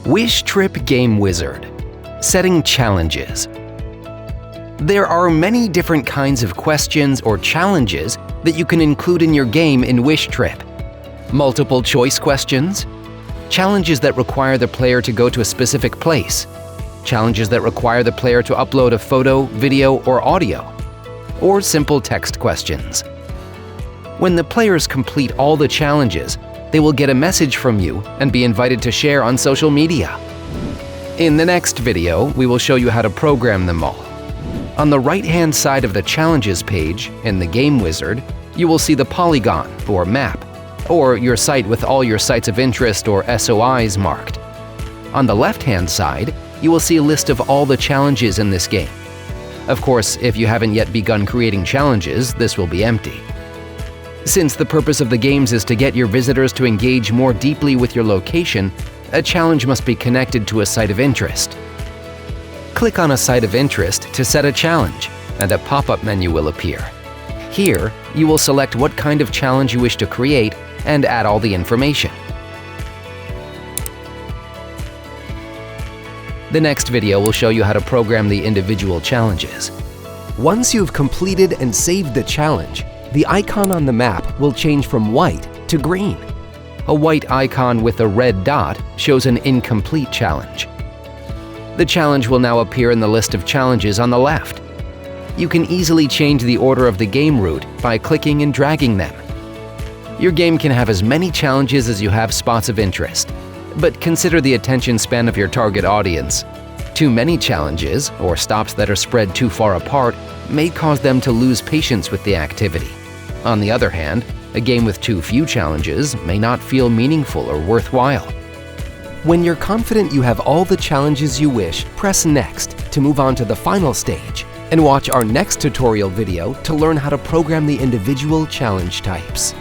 Wishtrip Game Wizard. Setting challenges. There are many different kinds of questions or challenges that you can include in your game in Wishtrip. Multiple choice questions, challenges that require the player to go to a specific place, challenges that require the player to upload a photo, video, or audio, or simple text questions. When the players complete all the challenges, they will get a message from you and be invited to share on social media. In the next video, we will show you how to program them all. On the right-hand side of the Challenges page in the Game Wizard, you will see the polygon or map, or your site with all your sites of interest or SOIs marked. On the left-hand side, you will see a list of all the challenges in this game. Of course, if you haven't yet begun creating challenges, this will be empty. Since the purpose of the games is to get your visitors to engage more deeply with your location, a challenge must be connected to a site of interest. Click on a site of interest to set a challenge, and a pop-up menu will appear. Here, you will select what kind of challenge you wish to create and add all the information. The next video will show you how to program the individual challenges. Once you've completed and saved the challenge, the icon on the map will change from white to green. A white icon with a red dot shows an incomplete challenge. The challenge will now appear in the list of challenges on the left. You can easily change the order of the game route by clicking and dragging them. Your game can have as many challenges as you have spots of interest, but consider the attention span of your target audience. Too many challenges, or stops that are spread too far apart, may cause them to lose patience with the activity. On the other hand, a game with too few challenges may not feel meaningful or worthwhile. When you're confident you have all the challenges you wish, press Next to move on to the final stage, and watch our next tutorial video to learn how to program the individual challenge types.